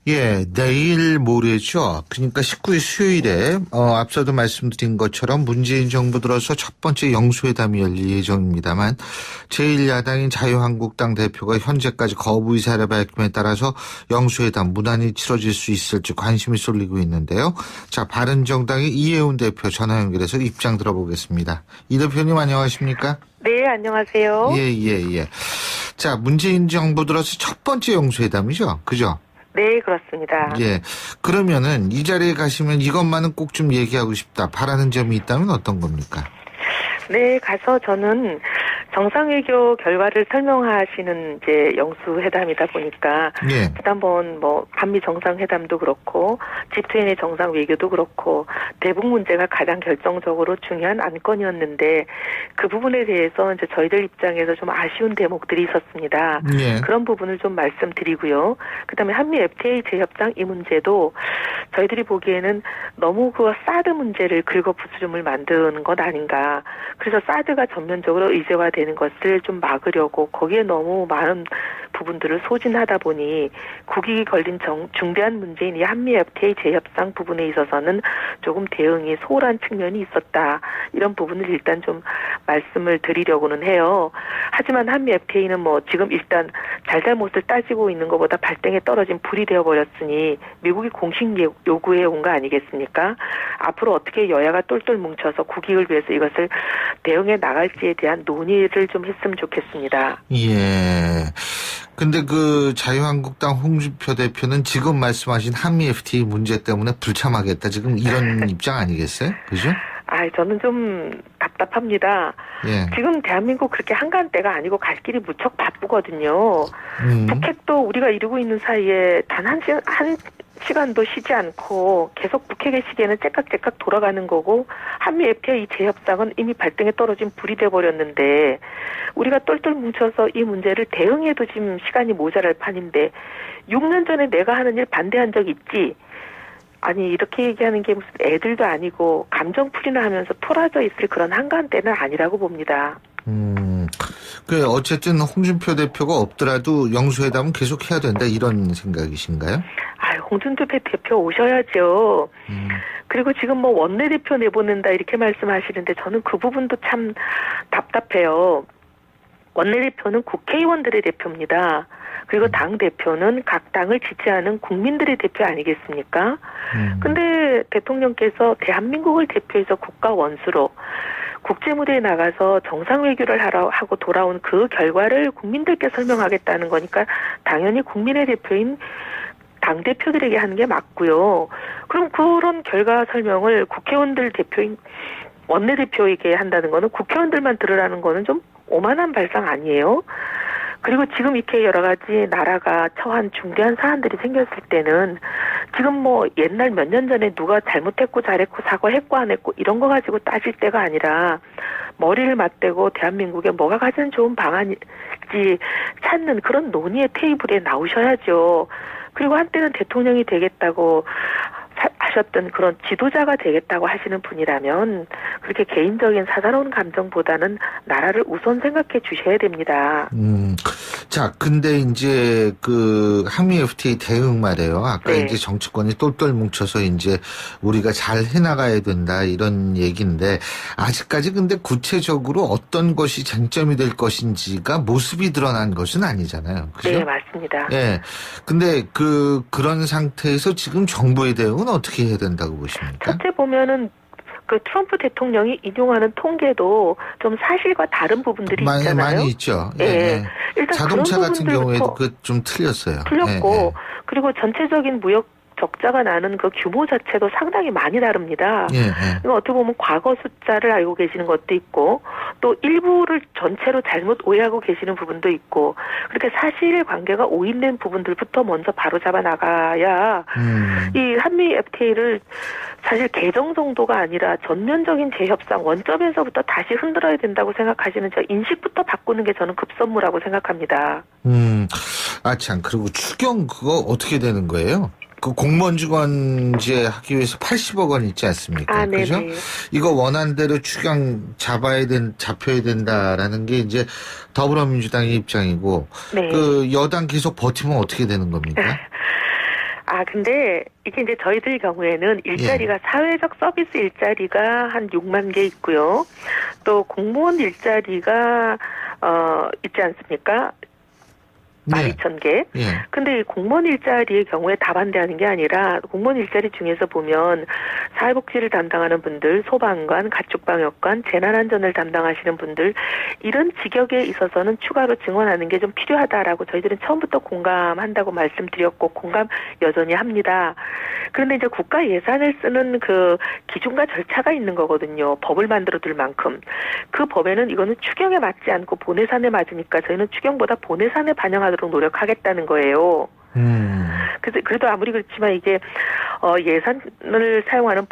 예, 내일 모레죠. 그러니까 19일 수요일에 앞서도 말씀드린 것처럼 문재인 정부 들어서 첫 번째 영수회담이 열릴 예정입니다만 제1야당인 자유한국당 대표가 현재까지 거부 의사를 밝힘에 따라서 영수회담 무난히 치러질 수 있을지 관심이 쏠리고 있는데요. 자, 바른정당의 이해운 대표 전화 연결해서 입장 들어보겠습니다. 이 대표님 안녕하십니까? 네, 안녕하세요. 예. 자, 문재인 정부 들어서 첫 번째 영수회담이죠. 그죠? 네, 그렇습니다. 예. 그러면은 이 자리에 가시면 이것만은 꼭 좀 얘기하고 싶다. 바라는 점이 있다면 어떤 겁니까? 네, 가서 저는 정상외교 결과를 설명하시는 이제 영수회담이다 보니까 예. 지난번 한미 정상회담도 그렇고 G20의 정상외교도 그렇고 대북 문제가 가장 결정적으로 중요한 안건이었는데 그 부분에 대해서 이제 저희들 입장에서 좀 아쉬운 대목들이 있었습니다. 예. 그런 부분을 좀 말씀드리고요. 그다음에 한미 FTA 재협상 이 문제도 저희들이 보기에는 너무 그 사드 문제를 긁어부스럼을 만드는 것 아닌가. 그래서 사드가 전면적으로 의제화되는 것을 좀 막으려고 거기에 너무 많은 부분들을 소진하다 보니 국익이 걸린 중대한 문제인 이 한미 FTA 재협상 부분에 있어서는 조금 대응이 소홀한 측면이 있었다. 이런 부분을 일단 좀 말씀을 드리려고는 해요. 하지만 한미 FTA는 지금 일단 잘잘못을 따지고 있는 것보다 발등에 떨어진 불이 되어버렸으니 미국이 공식 요구해 온 거 아니겠습니까? 앞으로 어떻게 여야가 똘똘 뭉쳐서 국익을 위해서 이것을 대응해 나갈지에 대한 논의를 좀 했으면 좋겠습니다. 예. 근데 그 자유한국당 홍준표 대표는 지금 말씀하신 한미 FTA 문제 때문에 불참하겠다. 지금 이런 입장 아니겠어요? 그죠? 저는 좀 답답합니다. 예. 지금 대한민국 그렇게 한가한 때가 아니고 갈 길이 무척 바쁘거든요. 북핵도 우리가 이루고 있는 사이에 단 한 시간도 쉬지 않고 계속 북핵의 시계는 째깍째깍 돌아가는 거고 한미 FTA 재협상은 이미 발등에 떨어진 불이 돼버렸는데 우리가 똘똘 뭉쳐서 이 문제를 대응해도 지금 시간이 모자랄 판인데 6년 전에 내가 하는 일 반대한 적 있지? 아니 이렇게 얘기하는 게 무슨 애들도 아니고 감정풀이나 하면서 토라져 있을 그런 한가한 때는 아니라고 봅니다. 어쨌든 홍준표 대표가 없더라도 영수회담은 계속 해야 된다 이런 생각이신가요? 홍준표 대표 오셔야죠. 그리고 지금 원내대표 내보낸다 이렇게 말씀하시는데 저는 그 부분도 참 답답해요. 원내대표는 국회의원들의 대표입니다. 그리고 당대표는 각 당을 지지하는 국민들의 대표 아니겠습니까? 근데 대통령께서 대한민국을 대표해서 국가 원수로 국제무대에 나가서 정상외교를 하고 돌아온 그 결과를 국민들께 설명하겠다는 거니까 당연히 국민의 대표인 당대표들에게 하는 게 맞고요. 그럼 그런 결과 설명을 국회의원들 대표인 원내대표에게 한다는 거는 국회의원들만 들으라는 거는 좀 오만한 발상 아니에요? 그리고 지금 이렇게 여러 가지 나라가 처한 중대한 사안들이 생겼을 때는 지금 옛날 몇 년 전에 누가 잘못했고 잘했고 사과했고 안 했고 이런 거 가지고 따질 때가 아니라 머리를 맞대고 대한민국에 뭐가 가장 좋은 방안일지 찾는 그런 논의의 테이블에 나오셔야죠. 그리고 한때는 대통령이 되겠다고 하셨던 그런 지도자가 되겠다고 하시는 분이라면 그렇게 개인적인 사사로운 감정보다는 나라를 우선 생각해 주셔야 됩니다. 자, 근데 이제 그 한미 FTA 대응 말이에요. 아까 네. 이제 정치권이 똘똘 뭉쳐서 이제 우리가 잘 해나가야 된다 이런 얘기인데 아직까지 근데 구체적으로 어떤 것이 쟁점이 될 것인지가 모습이 드러난 것은 아니잖아요. 그죠? 네, 맞습니다. 예. 근데 그런 상태에서 지금 정부의 대응은 어떻게 해야 된다고 보십니까? 첫째 보면은 그 트럼프 대통령이 인용하는 통계도 좀 사실과 다른 부분들이 있잖아요. 많이 있죠. 예. 예. 일단 자동차 그런 같은 경우에도 부분들부터 좀 틀렸어요. 틀렸고 예. 그리고 전체적인 무역 적자가 나는 그 규모 자체도 상당히 많이 다릅니다. 예. 이거 어떻게 보면 과거 숫자를 알고 계시는 것도 있고 또 일부를 전체로 잘못 오해하고 계시는 부분도 있고 그렇게 사실관계가 오인된 부분들부터 먼저 바로잡아 나가야 이 한미 FTA를 사실 개정 정도가 아니라 전면적인 재협상 원점에서부터 다시 흔들어야 된다고 생각하시는 저 인식부터 바꾸는 게 저는 급선무라고 생각합니다. 참. 그리고 추경 그거 어떻게 되는 거예요? 그 공무원 직원제 하기 위해서 80억 원 있지 않습니까? 그죠? 이거 원안대로 추경 잡혀야 된다라는 게 이제 더불어민주당의 입장이고, 네. 그 여당 계속 버티면 어떻게 되는 겁니까? 근데 이게 이제 저희들 경우에는 일자리가 사회적 서비스 일자리가 한 6만 개 있고요. 또 공무원 일자리가 있지 않습니까? 12,000개. 예. 근데 이 공무원 일자리의 경우에 다 반대하는 게 아니라 공무원 일자리 중에서 보면 사회복지를 담당하는 분들, 소방관, 가축방역관, 재난안전을 담당하시는 분들 이런 직역에 있어서는 추가로 증원하는 게 좀 필요하다라고 저희들은 처음부터 공감한다고 말씀드렸고 공감 여전히 합니다. 그런데 이제 국가 예산을 쓰는 그 기준과 절차가 있는 거거든요. 법을 만들어둘 만큼. 그 법에는 이거는 추경에 맞지 않고 본예산에 맞으니까 저희는 추경보다 본예산에 반영하도록 노력하겠다는 거예요. 그래도 아무리 그렇지만 이게 예산을 사용하는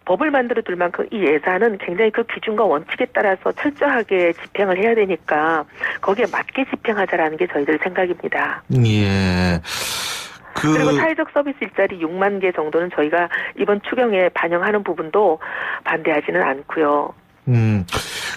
법을 만들어둘 만큼 이 예산은 굉장히 그 기준과 원칙에 따라서 철저하게 집행을 해야 되니까 거기에 맞게 집행하자라는 게 저희들 생각입니다. 예. 그리고 사회적 서비스 일자리 6만 개 정도는 저희가 이번 추경에 반영하는 부분도 반대하지는 않고요.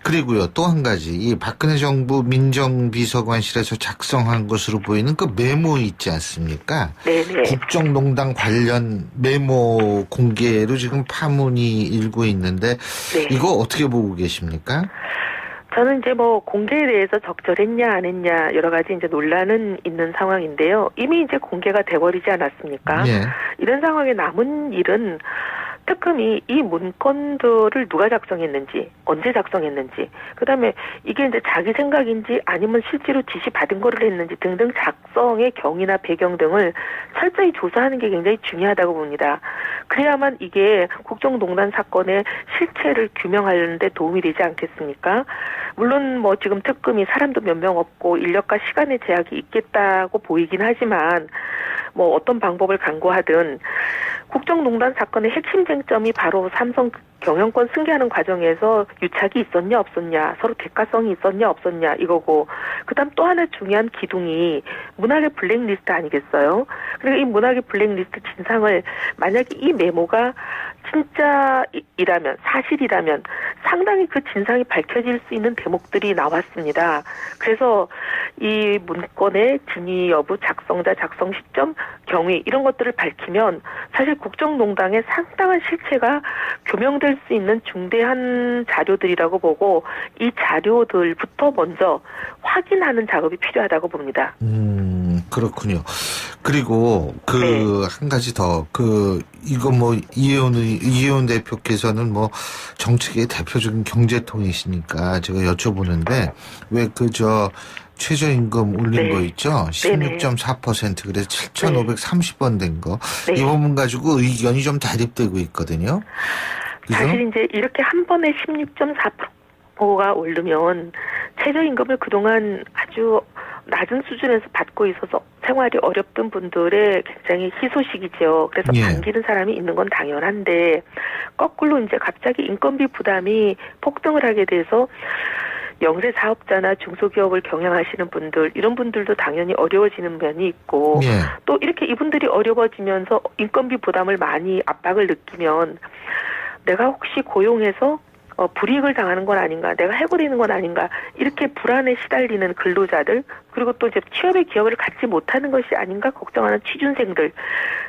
그리고요, 또 한 가지, 이 박근혜 정부 민정비서관실에서 작성한 것으로 보이는 그 메모 있지 않습니까? 네네. 국정농단 관련 메모 공개로 지금 파문이 일고 있는데, 네. 이거 어떻게 보고 계십니까? 저는 이제 뭐 공개에 대해서 적절했냐 안 했냐 여러 가지 이제 논란은 있는 상황인데요. 이미 이제 공개가 돼버리지 않았습니까? 예. 이런 상황에 남은 일은 특검이 이 문건들을 누가 작성했는지, 언제 작성했는지, 그다음에 이게 이제 자기 생각인지 아니면 실제로 지시 받은 거를 했는지 등등 작성의 경위나 배경 등을 철저히 조사하는 게 굉장히 중요하다고 봅니다. 그래야만 이게 국정농단 사건의 실체를 규명하는 데 도움이 되지 않겠습니까? 물론 뭐 지금 특검이 사람도 몇 명 없고 인력과 시간의 제약이 있겠다고 보이긴 하지만 뭐 어떤 방법을 강구하든 국정농단 사건의 핵심 쟁점이 바로 삼성 경영권 승계하는 과정에서 유착이 있었냐 없었냐, 서로 대가성이 있었냐 없었냐 이거고, 그다음 또 하나 중요한 기둥이 문학의 블랙리스트 아니겠어요? 그리고 이 문학의 블랙리스트 진상을 만약에 이 메모가 진짜이라면, 사실이라면 상당히 그 진상이 밝혀질 수 있는 대목들이 나왔습니다. 그래서 이 문건의 진위 여부, 작성자, 작성 시점, 경위 이런 것들을 밝히면 사실 국정농단의 상당한 실체가 규명될 수 있는 중대한 자료들이라고 보고 이 자료들부터 먼저 확인하는 작업이 필요하다고 봅니다. 그렇군요. 그리고 한 가지 더 이거 뭐 이혜원 대표께서는 뭐 정책의 대표적인 경제통이시니까 제가 여쭤보는데 왜 최저임금 올린 거 있죠? 16.4% 그래서 7,530원 된 거. 이 부분 가지고 의견이 좀 대립되고 있거든요. 그죠? 사실 이제 이렇게 한 번에 16.4%가 오르면 최저임금을 그동안 아주 낮은 수준에서 받고 있어서 생활이 어렵던 분들의 굉장히 희소식이죠. 그래서 반기는 사람이 있는 건 당연한데 거꾸로 이제 갑자기 인건비 부담이 폭등을 하게 돼서 영세 사업자나 중소기업을 경영하시는 분들 이런 분들도 당연히 어려워지는 면이 있고 또 이렇게 이분들이 어려워지면서 인건비 부담을 많이 압박을 느끼면 내가 혹시 고용해서 불이익을 당하는 건 아닌가, 내가 해고되는 건 아닌가, 이렇게 불안에 시달리는 근로자들, 그리고 또 이제 취업의 기회를 갖지 못하는 것이 아닌가 걱정하는 취준생들,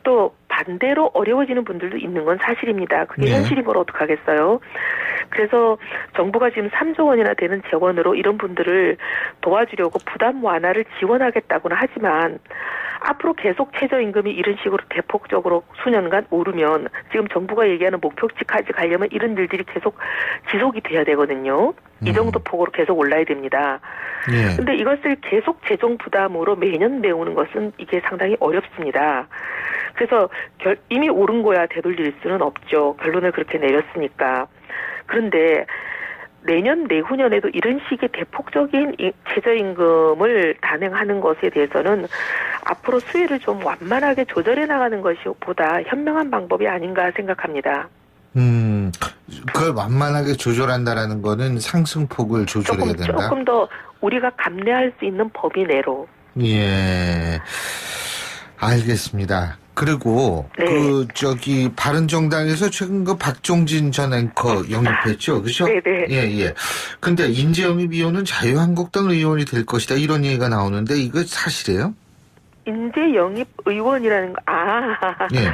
또 반대로 어려워지는 분들도 있는 건 사실입니다. 그게 현실인 걸 어떡하겠어요. 그래서 정부가 지금 3조 원이나 되는 재원으로 이런 분들을 도와주려고 부담 완화를 지원하겠다고는 하지만 앞으로 계속 최저임금이 이런 식으로 대폭적으로 수년간 오르면 지금 정부가 얘기하는 목표치까지 가려면 이런 일들이 계속 지속이 돼야 되거든요. 이 정도 폭으로 계속 올라야 됩니다. 근데 이것을 계속 재정 부담으로 매년 메우는 것은 이게 상당히 어렵습니다. 그래서 이미 오른 거야 되돌릴 수는 없죠. 결론을 그렇게 내렸으니까. 그런데 내년 내후년에도 이런 식의 대폭적인 최저임금을 단행하는 것에 대해서는 앞으로 수혜를 좀 완만하게 조절해 나가는 것이 보다 현명한 방법이 아닌가 생각합니다. 그걸 완만하게 조절한다라는 거는 상승폭을 조절해야 된다? 조금 더 우리가 감내할 수 있는 범위 내로. 예. 알겠습니다. 그리고 바른정당에서 최근 박종진 전 앵커 영입했죠, 그렇죠? 네네. 예. 근데 인재 영입 위원은 자유한국당 의원이 될 것이다 이런 얘기가 나오는데 이거 사실이에요? 인재 영입 의원이라는 거, 예.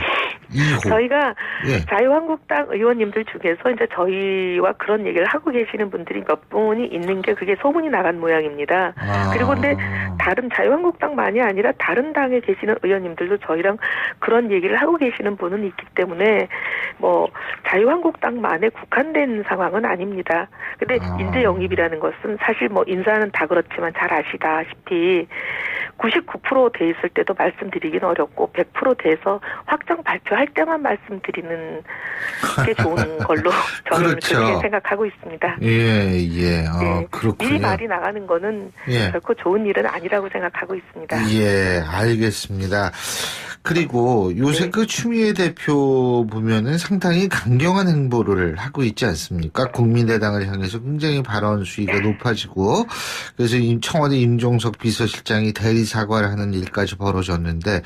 2호. 저희가 예. 자유한국당 의원님들 중에서 이제 저희와 그런 얘기를 하고 계시는 분들이 몇 분이 있는 게 그게 소문이 나간 모양입니다. 그리고 근데 다른 자유한국당만이 아니라 다른 당에 계시는 의원님들도 저희랑 그런 얘기를 하고 계시는 분은 있기 때문에 뭐 자유한국당만에 국한된 상황은 아닙니다. 근데 인재 영입이라는 것은 사실 뭐 인사는 다 그렇지만 잘 아시다시피 99% 돼 있을 때도 말씀드리긴 어렵고 100% 돼서 확정 발표할 때만 말씀드리는 게 좋은 걸로 저는 그렇죠. 그렇게 생각하고 있습니다. 예, 예. 네. 그렇군요. 미리 말이 나가는 거는 예. 결코 좋은 일은 아니라고 생각하고 있습니다. 예, 알겠습니다. 그리고 요새 네. 그 추미애 대표 보면은 상당히 강경한 행보를 하고 있지 않습니까? 국민의당을 향해서 굉장히 발언 수위가 높아지고, 그래서 청와대 임종석 비서실장이 대리 사과를 하는 일까지 벌어졌는데,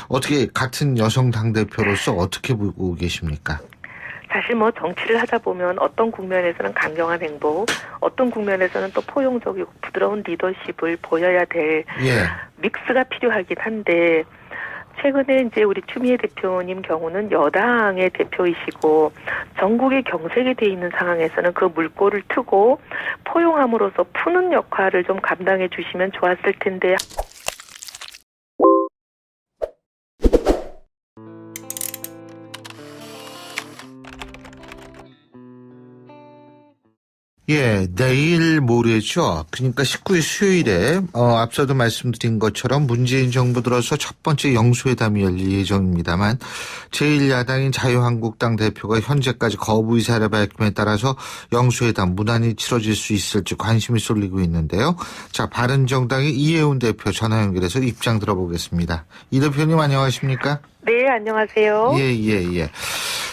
어떻게 같은 여성 당대표로서 어떻게 보고 계십니까? 사실 뭐 정치를 하다 보면 어떤 국면에서는 강경한 행보, 어떤 국면에서는 또 포용적이고 부드러운 리더십을 보여야 될 예. 믹스가 필요하긴 한데, 최근에 이제 우리 추미애 대표님 경우는 여당의 대표이시고 전국에 경색이 돼 있는 상황에서는 그 물꼬를 트고 포용함으로써 푸는 역할을 좀 감당해 주시면 좋았을 텐데. 예, 내일 모레죠. 그러니까 19일 수요일에 앞서도 말씀드린 것처럼 문재인 정부 들어서 첫 번째 영수회담이 열릴 예정입니다만 제1야당인 자유한국당 대표가 현재까지 거부 의사를 밝힘에 따라서 영수회담 무난히 치러질 수 있을지 관심이 쏠리고 있는데요. 자, 바른정당의 이해운 대표 전화 연결해서 입장 들어보겠습니다. 이 대표님 안녕하십니까? 네, 안녕하세요. 예.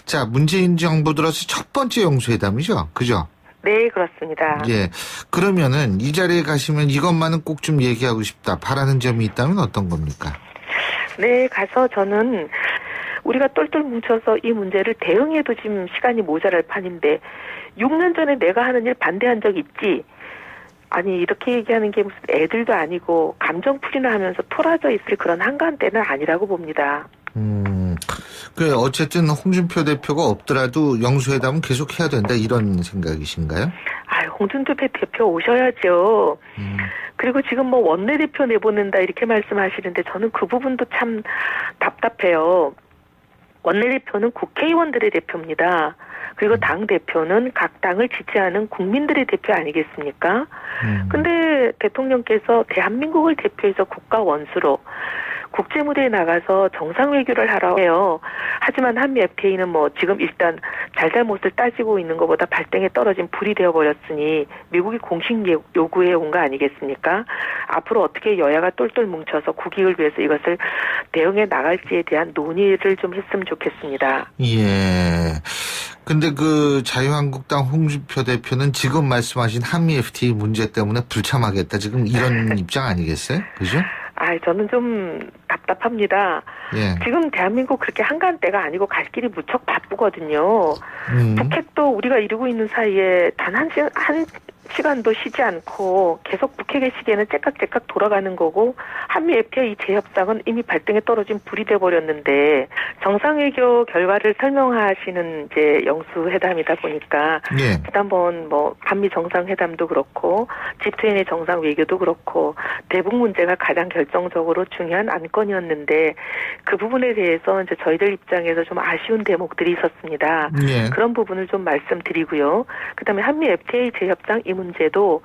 자, 문재인 정부 들어서 첫 번째 영수회담이죠. 그죠? 네, 그렇습니다. 예. 그러면은 이 자리에 가시면 이것만은 꼭 좀 얘기하고 싶다. 바라는 점이 있다면 어떤 겁니까? 네, 가서 저는 우리가 똘똘 뭉쳐서 이 문제를 대응해도 지금 시간이 모자랄 판인데 6년 전에 내가 하는 일 반대한 적 있지? 아니 이렇게 얘기하는 게 무슨 애들도 아니고 감정풀이나 하면서 토라져 있을 그런 한가한때는 아니라고 봅니다. 그 어쨌든 홍준표 대표가 없더라도 영수회담은 계속 해야 된다 이런 생각이신가요? 홍준표 대표 오셔야죠. 그리고 지금 뭐 원내대표 내보낸다 이렇게 말씀하시는데 저는 그 부분도 참 답답해요. 원내대표는 국회의원들의 대표입니다. 그리고 당대표는 각 당을 지지하는 국민들의 대표 아니겠습니까? 근데 대통령께서 대한민국을 대표해서 국가 원수로 국제 무대에 나가서 정상 외교를 하러 해요. 하지만 한미 FTA는 뭐 지금 일단 잘잘못을 따지고 있는 것보다 발등에 떨어진 불이 되어버렸으니 미국이 공식 요구해 온 거 아니겠습니까? 앞으로 어떻게 여야가 똘똘 뭉쳐서 국익을 위해서 이것을 대응해 나갈지에 대한 논의를 좀 했으면 좋겠습니다. 예. 근데 그 자유한국당 홍준표 대표는 지금 말씀하신 한미 FTA 문제 때문에 불참하겠다. 지금 이런 입장 아니겠어요? 그죠? 저는 좀 답답합니다. 예. 지금 대한민국 그렇게 한가한 때가 아니고 갈 길이 무척 바쁘거든요. 북핵도 우리가 이루고 있는 사이에 단 한 시간도 쉬지 않고 계속 북핵의 시계는 째깍째깍 돌아가는 거고 한미 FTA 재협상은 이미 발등에 떨어진 불이 돼버렸는데 정상외교 결과를 설명하시는 이제 영수회담이다 보니까 예. 지난번 뭐 한미 정상회담도 그렇고 G20의 정상외교도 그렇고 대북 문제가 가장 결정적으로 중요한 안건이었는데 그 부분에 대해서 이제 저희들 입장에서 좀 아쉬운 대목들이 있었습니다. 예. 그런 부분을 좀 말씀드리고요. 그다음에 한미 FTA 재협상 이 문제도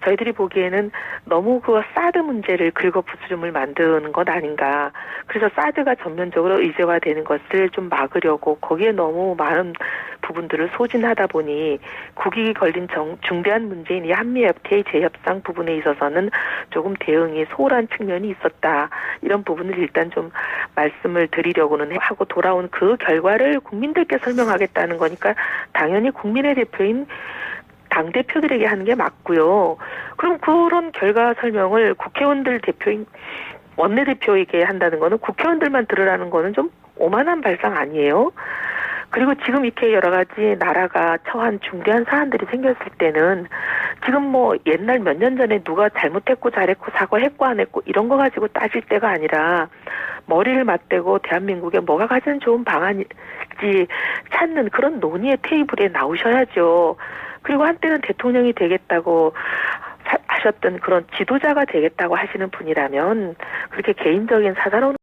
저희들이 보기에는 너무 그 사드 문제를 긁어부스럼을 만드는 것 아닌가. 그래서 사드가 전면적으로 의제화되는 것을 좀 막으려고 거기에 너무 많은 부분들을 소진하다 보니 국익이 걸린 중대한 문제인 이 한미 FTA 재협상 부분에 있어서는 조금 대응이 소홀한 측면이 있었다. 이런 부분을 일단 좀 말씀을 드리려고는 하고 돌아온 그 결과를 국민들께 설명하겠다는 거니까 당연히 국민의 대표인 당대표들에게 하는 게 맞고요. 그럼 그런 결과 설명을 국회의원들 대표인 원내대표에게 한다는 거는 국회의원들만 들으라는 거는 좀 오만한 발상 아니에요? 그리고 지금 이렇게 여러 가지 나라가 처한 중대한 사안들이 생겼을 때는 지금 뭐 옛날 몇 년 전에 누가 잘못했고 잘했고 사과했고 안 했고 이런 거 가지고 따질 때가 아니라 머리를 맞대고 대한민국에 뭐가 가장 좋은 방안인지 찾는 그런 논의의 테이블에 나오셔야죠. 그리고 한때는 대통령이 되겠다고 하셨던 그런 지도자가 되겠다고 하시는 분이라면 그렇게 개인적인 사사로운